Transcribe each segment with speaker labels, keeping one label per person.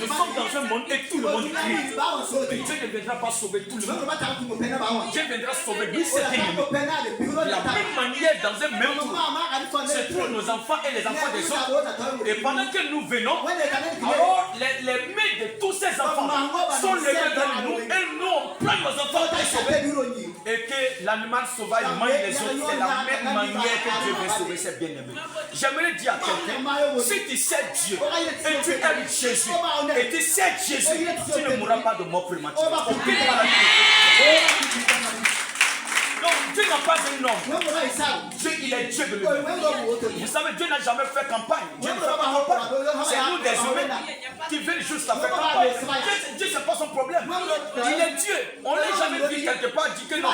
Speaker 1: sommes dans un monde et tout le monde crie. Mais Dieu ne viendra pas sauver tout le monde. Dieu viendra sauver lui cet ennemi. De la même manière, dans un même tour, c'est pour nos enfants et les enfants des autres. Et pendant que nous venons, alors les mains de tous ces enfants sont levées vers nous et nous on prend nos enfants pour les sauver. Et que l'animal sauvage mange les autres, c'est la même manière que Dieu veut sauver ses bien-aimés. J'aimerais dire à quelqu'un, si tu sais Dieu et tu aimes Jésus et tu sais Jésus, tu ne mourras pas de mort prématurée. Aucune maladie. Donc Dieu n'a pas un homme. Dieu, il est Dieu de lui-même. Vous savez, Dieu n'a jamais fait campagne. Dieu ne fait pas campagne. C'est nous des humains qui veulent juste la faire campagne. Dieu, c'est pas son problème. Il est Dieu. On n'a jamais vu quelque part dire que non.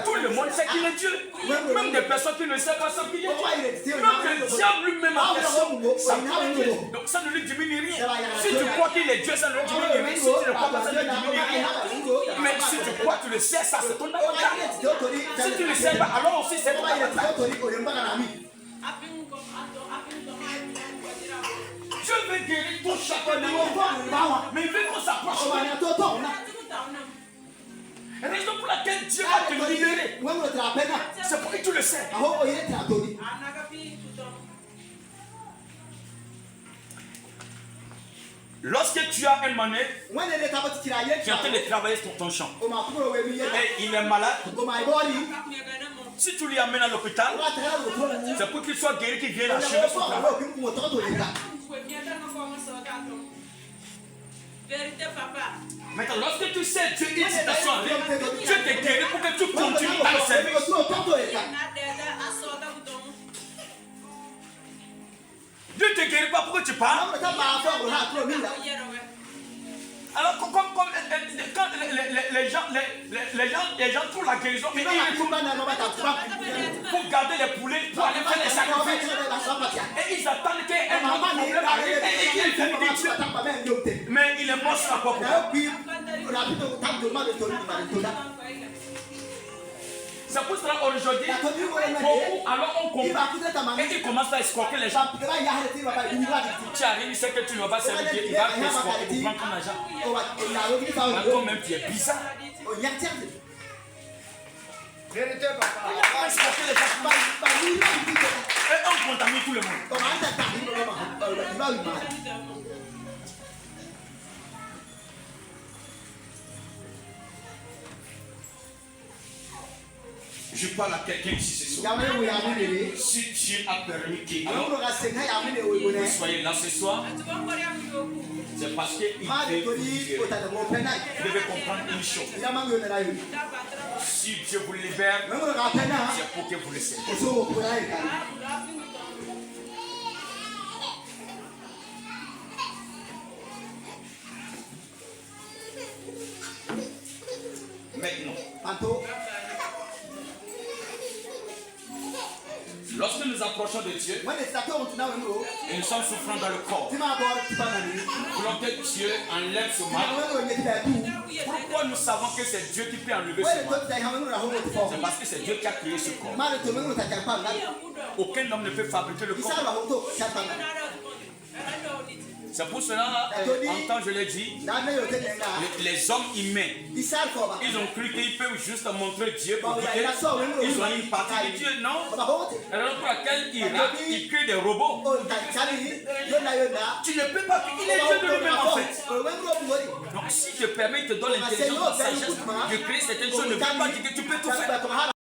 Speaker 1: Tout le monde sait qu'il est Dieu. Même des personnes qui ne savent pas ce qu'il est Dieu. Même le diable lui-même en question, ça croit Dieu. Donc ça ne lui diminue rien. Si tu crois qu'il est Dieu, ça ne lui diminue rien. Si tu ne crois pas, ça ne lui diminue rien. Mais si tu crois, tu le sais, ça c'est ton avantage. Si tu ne sais pas, alors aussi c'est ton avantage. Dieu veut guérir tout chacun de nous. Mais il veut qu'on s'approche. Raison pour laquelle Dieu va te libérer. C'est pour que tu le sais. Lorsque tu as un manette qui est en train de travailler sur ton champ et il est malade, si tu lui amènes à l'hôpital, c'est pour qu'il soit guéri, qu'il vienne achever son travail. Maintenant, lorsque tu sais Dieu, une situation arrive, Dieu te guérit pour que tu continues à le servir. Dieu ne te guérit pas pour que tu parles. Alors, comme quand les gens trouvent la guérison, mais ils pour garder les poulets, pour aller faire des sacrifices. Et ils attendent qu'un autre problème arrive et qu'ils viennent Dieu. Mais il est mort sur la croix. C'est pour cela aujourd'hui, beaucoup alors on comprend et ils commencent à escroquer les gens. Tu arrives, il sait que tu ne vas pas servir Dieu, il va t'escroquer pour prendre ton argent. Toi-même tu es bizarre. Vérité, papa. Il va escroquer les gens. Et on contamine tout le monde. Je parle à quelqu'un ici ce soir. Si Dieu a permis que vous soyez là ce soir, c'est parce qu'il veut vous libérer. Vous devez comprendre une chose. Si Dieu vous libère, c'est pour que vous le sachiez. Maintenant, lorsque nous approchons de Dieu, et nous sommes souffrants dans le corps, voulons que Dieu enlève ce mal. Pourquoi nous savons que c'est Dieu qui peut enlever ce mal? C'est parce que c'est Dieu qui a créé ce corps. Aucun homme ne peut fabriquer le corps. C'est pour cela, en temps je l'ai dit, les hommes humains, ils ont cru qu'ils peuvent juste montrer Dieu pour dire qu'ils ont une partie de Dieu, non? Alors pour laquelle ils créent des robots. Tu ne peux pas, il est Dieu de lui-même en fait. Donc si je te permets, il te donne l'intelligence, la sagesse de créer certaines choses, ne veut pas dire que tu peux tout faire.